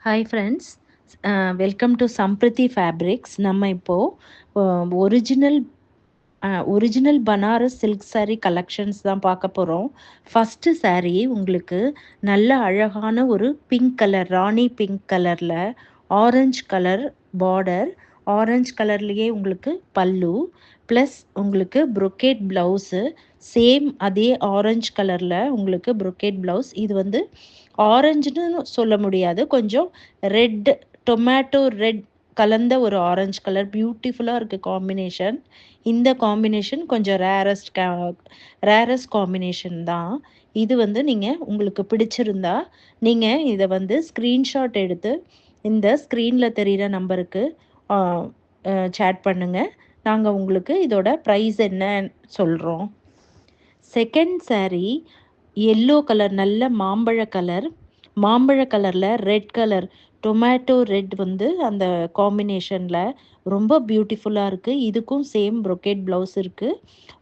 Hi friends, welcome to Sampriti fabrics. நம்ம இப்போது original Banaras silk saree collections தான் பார்க்க போகிறோம். ஃபஸ்ட்டு saree உங்களுக்கு நல்ல அழகான ஒரு பிங்க் கலர், ராணி பிங்க் கலரில் ஆரஞ்சு கலர் பார்டர், ஆரஞ்சு கலர்லேயே உங்களுக்கு பல்லு, ப்ளஸ் உங்களுக்கு ப்ரொக்கேட் ப்ளவுஸு, சேம் அதே ஆரஞ்சு கலரில் உங்களுக்கு ப்ரொக்கேட் ப்ளவுஸ். இது வந்து ஆரஞ்சுன்னு சொல்ல முடியாது, கொஞ்சம் ரெட், டொமேட்டோ ரெட் கலந்த ஒரு ஆரஞ்சு கலர். பியூட்டிஃபுல்லாக இருக்குது காம்பினேஷன். இந்த காம்பினேஷன் கொஞ்சம் ரேரஸ்ட் காம்பினேஷன் தான். இது வந்து நீங்கள் உங்களுக்கு பிடிச்சிருந்தா நீங்கள் இதை வந்து ஸ்க்ரீன்ஷாட் எடுத்து இந்த ஸ்க்ரீனில் தெரிகிற நம்பருக்கு சேட் பண்ணுங்கள். நாங்கள் உங்களுக்கு இதோட ப்ரைஸ் என்ன சொல்கிறோம். செகண்ட் saree எல்லோ கலர், நல்ல மாம்பழ கலரில் ரெட் கலர், டொமேட்டோ ரெட் வந்து அந்த காம்பினேஷனில் ரொம்ப பியூட்டிஃபுல்லாக இருக்குது. இதுக்கும் சேம் ப்ரொக்கேட் ப்ளவுஸ் இருக்குது,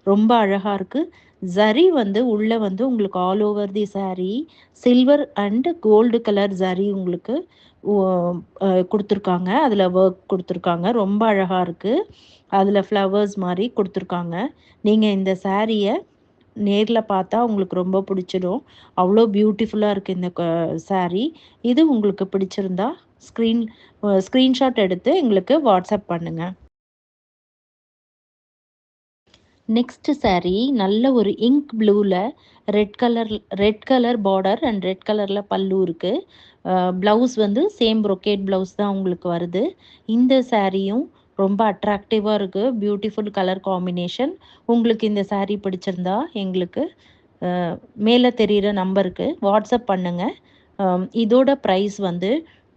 ரொம்ப அழகாக இருக்குது. ஜரி வந்து உள்ளே வந்து உங்களுக்கு all over the saree silver and gold colour zari உங்களுக்கு கொடுத்துருக்காங்க. அதில் ஒர்க் கொடுத்துருக்காங்க, ரொம்ப அழகாக இருக்குது. அதில் ஃப்ளவர்ஸ் மாதிரி கொடுத்துருக்காங்க. நீங்கள் இந்த சாரியை நேரில் பார்த்தா உங்களுக்கு ரொம்ப பிடிச்சிடும். அவ்வளோ பியூட்டிஃபுல்லாக இருக்குது இந்த saree. இது உங்களுக்கு பிடிச்சிருந்தா ஸ்க்ரீன்ஷாட் எடுத்து எங்களுக்கு வாட்ஸ்அப் பண்ணுங்கள். நெக்ஸ்ட் saree நல்ல ஒரு இங்க் ப்ளூவில் red colour border and red கலரில் பல்லு இருக்குது. ப்ளவுஸ் வந்து சேம் ப்ரொக்கேட் ப்ளவுஸ் தான் உங்களுக்கு வருது. இந்த சாரியும் ரொம்ப அட்ராக்டிவாக இருக்குது, பியூட்டிஃபுல் கலர் காம்பினேஷன். உங்களுக்கு இந்த saree பிடிச்சிருந்தா எங்களுக்கு மேலே தெரிகிற நம்பருக்கு வாட்ஸ்அப் பண்ணுங்கள். இதோட ப்ரைஸ் வந்து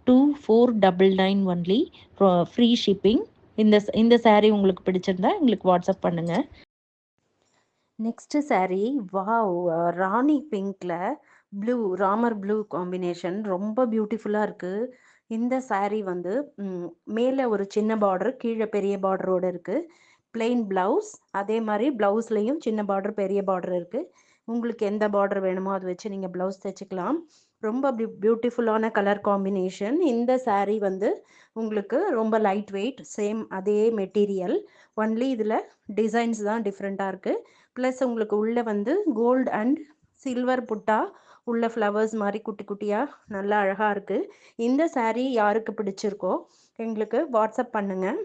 2499 ஒன்லி, ஃப்ரீ ஷிப்பிங். இந்த saree உங்களுக்கு பிடிச்சிருந்தா எங்களுக்கு வாட்ஸ்அப் பண்ணுங்கள். நெக்ஸ்ட்டு saree வாவ், ராணி பிங்க்கில் ராமர் ப்ளூ காம்பினேஷன் ரொம்ப பியூட்டிஃபுல்லாக இருக்குது. இந்த saree வந்து மேலே ஒரு சின்ன பார்டர், கீழே பெரிய பார்டரோடு இருக்குது. பிளெயின் ப்ளவுஸ், அதே மாதிரி ப்ளவுஸ்லேயும் சின்ன பார்டர் பெரிய பார்டர் இருக்குது. உங்களுக்கு எந்த பார்டர் வேணுமோ அதை வச்சு நீங்கள் ப்ளவுஸ் தைச்சிக்கலாம். ரொம்ப பியூட்டிஃபுல்லான கலர் காம்பினேஷன். இந்த saree வந்து உங்களுக்கு ரொம்ப லைட் வெயிட், சேம் அதே மெட்டீரியல், ஒன்லி இதில் டிசைன்ஸ் தான் டிஃப்ரெண்ட்டாக இருக்குது. ப்ளஸ் உங்களுக்கு உள்ளே வந்து கோல்டு அண்ட் சில்வர் புட்டா உள்ள ஃப்ளவர்ஸ் மாதிரி குட்டி குட்டியாக நல்லா அழகாக இருக்குது. இந்த saree யாருக்கு பிடிச்சிருக்கோ எங்களுக்கு வாட்ஸ்அப் பண்ணுங்கள்.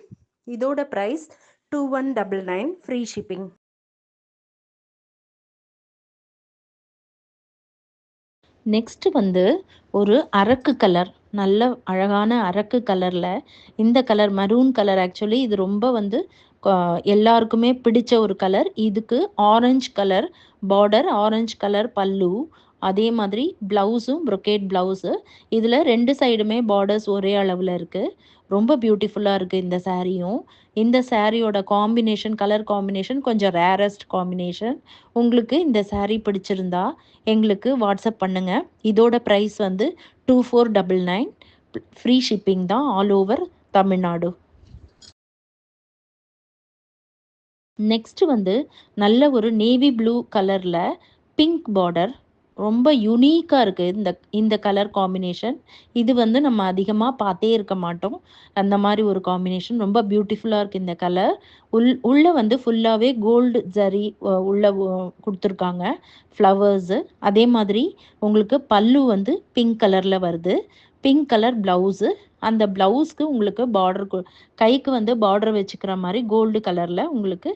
இதோட ப்ரைஸ் 2199, ஃப்ரீ ஷிப்பிங். நெக்ஸ்ட் வந்து ஒரு அரக்கு கலர், நல்ல அழகான அரக்கு கலரில், இந்த கலர் மரூன் கலர். ஆக்சுவலி இது ரொம்ப வந்து எல்லாருக்குமே பிடிச்ச ஒரு கலர். இதுக்கு orange colour border, orange colour பல்லு, அதே மாதிரி ப்ளவுஸும் ப்ரொக்கேட் ப்ளவுஸு. இதில் ரெண்டு சைடுமே பார்டர்ஸ் ஒரே அளவில் இருக்குது. ரொம்ப பியூட்டிஃபுல்லாக இருக்குது இந்த சாரியும். இந்த சாரியோட காம்பினேஷன், கலர் காம்பினேஷன் கொஞ்சம் ரேரஸ்ட் காம்பினேஷன். உங்களுக்கு இந்த saree பிடிச்சிருந்தா எங்களுக்கு வாட்ஸ்அப் பண்ணுங்கள். இதோட ப்ரைஸ் வந்து 2499, ஃப்ரீ ஷிப்பிங் தான், ஆல் ஓவர் தமிழ்நாடு. நெக்ஸ்ட் வந்து நல்ல ஒரு நேவி ப்ளூ கலரில் பிங்க் பார்டர், ரொம்ப யூனிக்காக இருக்குது இந்த கலர் காம்பினேஷன். இது வந்து நம்ம அதிகமாக பார்த்தே இருக்க மாட்டோம், அந்த மாதிரி ஒரு காம்பினேஷன். ரொம்ப பியூட்டிஃபுல்லாக இருக்குது இந்த கலர். உள்ளே வந்து ஃபுல்லாகவே கோல்டு ஜரி உள்ளே கொடுத்துருக்காங்க, ஃப்ளவர்ஸு. அதே மாதிரி உங்களுக்கு பல்லு வந்து பிங்க் கலரில் வருது, பிங்க் கலர் ப்ளவுஸு. அந்த ப்ளவுஸ்க்கு உங்களுக்கு கைக்கு வந்து பார்டர் வச்சுக்கிற மாதிரி கோல்டு கலரில் உங்களுக்கு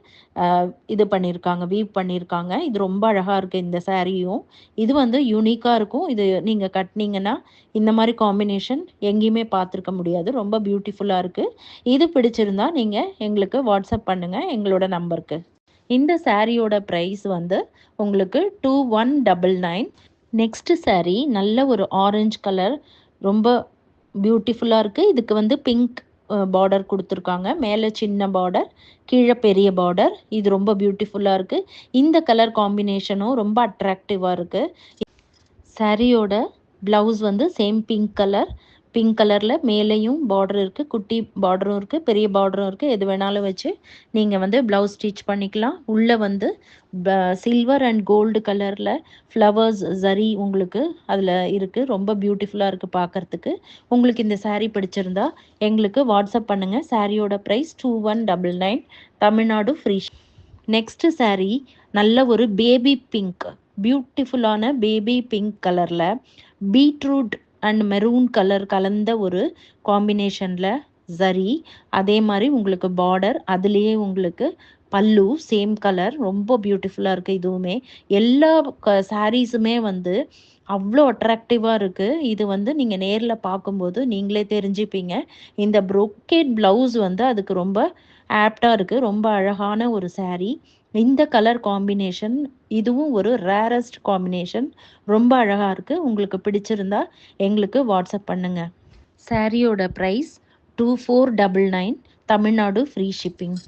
இது பண்ணியிருக்காங்க, வீவ் பண்ணியிருக்காங்க. இது ரொம்ப அழகாக இருக்குது இந்த சாரியும். இது வந்து யூனிக்காக இருக்கும். இது நீங்கள் கட்டினீங்கன்னா இந்த மாதிரி காம்பினேஷன் எங்கேயுமே பார்த்துருக்க முடியாது, ரொம்ப பியூட்டிஃபுல்லாக இருக்குது. இது பிடிச்சிருந்தா நீங்கள் எங்களுக்கு வாட்ஸ்அப் பண்ணுங்கள் எங்களோட நம்பருக்கு. இந்த சாரியோட ப்ரைஸ் வந்து உங்களுக்கு 2199. நெக்ஸ்ட் saree நல்ல ஒரு ஆரஞ்சு கலர், ரொம்ப பியூட்டிஃபுல்லாக இருக்குது. இதுக்கு வந்து பிங்க் பார்டர் கொடுத்துருக்காங்க, மேலே சின்ன பார்டர், கீழே பெரிய பார்டர். இது ரொம்ப பியூட்டிஃபுல்லாக இருக்குது. இந்த கலர் காம்பினேஷனும் ரொம்ப அட்ராக்டிவாக இருக்குது. சாரியோட ப்ளவுஸ் வந்து சேம் பிங்க் கலர், பிங்க் கலரில் மேலேயும் பார்டர் இருக்குது, குட்டி பார்டரும் இருக்குது, பெரிய பார்டரும் இருக்குது. எது வேணாலும் வச்சு நீங்கள் வந்து ப்ளவுஸ் ஸ்டிச் பண்ணிக்கலாம். உள்ளே வந்து சில்வர் அண்ட் கோல்டு கலரில் ஃப்ளவர்ஸ் ஜரி உங்களுக்கு அதில் இருக்குது. ரொம்ப பியூட்டிஃபுல்லாக இருக்குது பார்க்குறதுக்கு. உங்களுக்கு இந்த saree பிடிச்சிருந்தா எங்களுக்கு வாட்ஸ்அப் பண்ணுங்கள். சாரியோட price 2199, Tamil Nadu free. Next saree நல்ல ஒரு பேபி பிங்க், பியூட்டிஃபுல்லான பேபி பிங்க் கலரில் பீட்ரூட் அண்ட் மெரூன் கலர் கலந்த ஒரு காம்பினேஷனில் ஜரி, அதே மாதிரி உங்களுக்கு பார்டர், அதுலேயே உங்களுக்கு பல்லு சேம் கலர், ரொம்ப பியூட்டிஃபுல்லாக இருக்குது. இதுவுமே எல்லா சாரீஸுமே வந்து அவ்வளோ அட்ராக்டிவாக இருக்குது. இது வந்து நீங்கள் நேரில் பார்க்கும்போது நீங்களே தெரிஞ்சுப்பீங்க. இந்த ப்ரொக்கேட் ப்ளவுஸ் வந்து அதுக்கு ரொம்ப ஆப்டாக இருக்குது. ரொம்ப அழகான ஒரு saree. இந்த கலர் காம்பினேஷன் இதுவும் ஒரு ரேரஸ்ட் காம்பினேஷன். ரொம்ப அழகாக இருக்குது. உங்களுக்கு பிடிச்சிருந்தா எங்களுக்கு வாட்ஸ்அப் பண்ணுங்கள். சாரியோட price 2499, Tamil Nadu free shipping.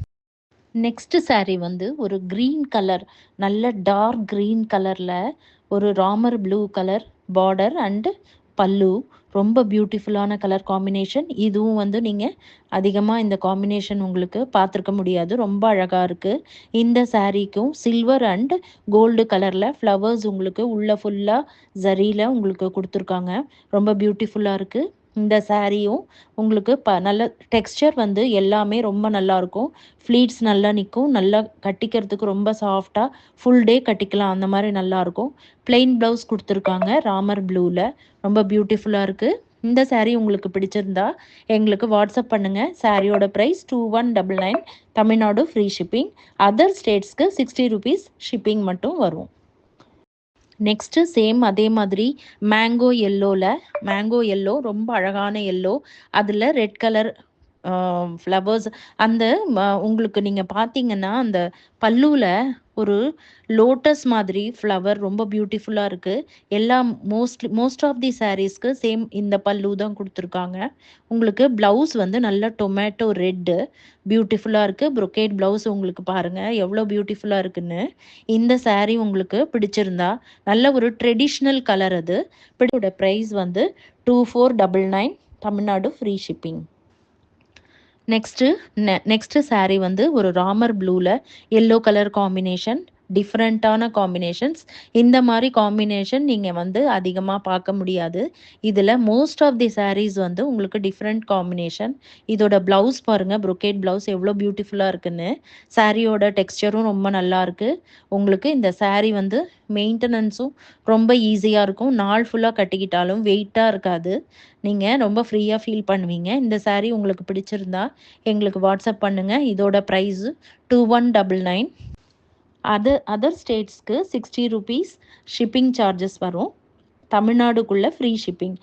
Next saree வந்து ஒரு க்ரீன் கலர், நல்ல டார்க் க்ரீன் கலரில் ஒரு Ramar blue colour border and pallu. ரொம்ப பியூட்டிஃபுல்லான கலர் காம்பினேஷன். இதுவும் வந்து நீங்கள் அதிகமாக இந்த காம்பினேஷன் உங்களுக்கு பார்த்துருக்க முடியாது. ரொம்ப அழகாக இருக்குது. இந்த சாரீக்கும் சில்வர் அண்ட் கோல்டு கலரில் ஃப்ளவர்ஸ் உங்களுக்கு உள்ள ஃபுல்லாக ஜரியில் உங்களுக்கு கொடுத்துருக்காங்க. ரொம்ப பியூட்டிஃபுல்லாக இருக்குது. இந்த சாரியும் உங்களுக்கு நல்ல டெக்ஸ்சர் வந்து எல்லாமே ரொம்ப நல்லாயிருக்கும். ஃப்ளீட்ஸ் நல்லா நிற்கும், நல்லா கட்டிக்கிறதுக்கு ரொம்ப சாஃப்டாக ஃபுல் டே கட்டிக்கலாம், அந்த மாதிரி நல்லாயிருக்கும். பிளெயின் ப்ளவுஸ் கொடுத்துருக்காங்க ராமர் ப்ளூவில். ரொம்ப பியூட்டிஃபுல்லாக இருக்குது. இந்த saree உங்களுக்கு பிடிச்சிருந்தா எங்களுக்கு வாட்ஸ்அப் பண்ணுங்கள். சாரியோட price 2199, Tamil Nadu free shipping. Other ஸ்டேட்ஸ்க்கு 60 rupees ஷிப்பிங் மட்டும் வரும். நெக்ஸ்ட்டு சேம் அதே மாதிரி மேங்கோ எல்லோ, ரொம்ப அழகான எல்லோ, அதில் ரெட் கலர் ஃப்ளவர்ஸ். அந்த உங்களுக்கு நீங்கள் பார்த்தீங்கன்னா அந்த பல்லுவில் ஒரு லோட்டஸ் மாதிரி ஃப்ளவர் ரொம்ப பியூட்டிஃபுல்லாக இருக்குது. எல்லாம் மோஸ்ட் ஆஃப் தி சாரீஸ்க்கு சேம் இந்த பல்லு தான் கொடுத்துருக்காங்க. உங்களுக்கு ப்ளவுஸ் வந்து நல்ல டொமேட்டோ ரெட்டு பியூட்டிஃபுல்லாக இருக்குது. ப்ரொக்கேட் ப்ளவுஸ் உங்களுக்கு பாருங்கள் எவ்வளோ பியூட்டிஃபுல்லாக இருக்குன்னு. இந்த saree உங்களுக்கு பிடிச்சிருந்தா நல்ல ஒரு ட்ரெடிஷ்னல் கலர், அது பிடிச்சோட ப்ரைஸ் வந்து 2499, Tamil Nadu free shipping. Next saree வந்து ஒரு ராமர் ப்ளூவில் எல்லோ கலர் காம்பினேஷன், டிஃப்ரெண்ட்டான காம்பினேஷன்ஸ். இந்த மாதிரி காம்பினேஷன் நீங்கள் வந்து அதிகமாக பார்க்க முடியாது. இதில் மோஸ்ட் ஆஃப் தி sarees வந்து உங்களுக்கு டிஃப்ரெண்ட் காம்பினேஷன். இதோட ப்ளவுஸ் பாருங்கள், ப்ரொக்கேட் ப்ளவுஸ் எவ்வளோ பியூட்டிஃபுல்லாக இருக்குன்னு. சாரியோட டெக்ஸ்சரும் ரொம்ப நல்லா இருக்குது. உங்களுக்கு இந்த saree வந்து மெயின்டெனன்ஸும் ரொம்ப ஈஸியாக இருக்கும். நாள் ஃபுல்லாக கட்டிக்கிட்டாலும் வெயிட்டாக இருக்காது. நீங்கள் ரொம்ப ஃப்ரீயாக ஃபீல் பண்ணுவீங்க. இந்த saree உங்களுக்கு பிடிச்சிருந்தா எங்களுக்கு வாட்ஸ்அப் பண்ணுங்கள். இதோட ப்ரைஸு 2199. அதர் ஸ்டேட்ஸ்க்கு 60 rupees ஷிப்பிங் சார்ஜஸ் வரும். தமிழ்நாடுக்குள்ளே ஃப்ரீ ஷிப்பிங்.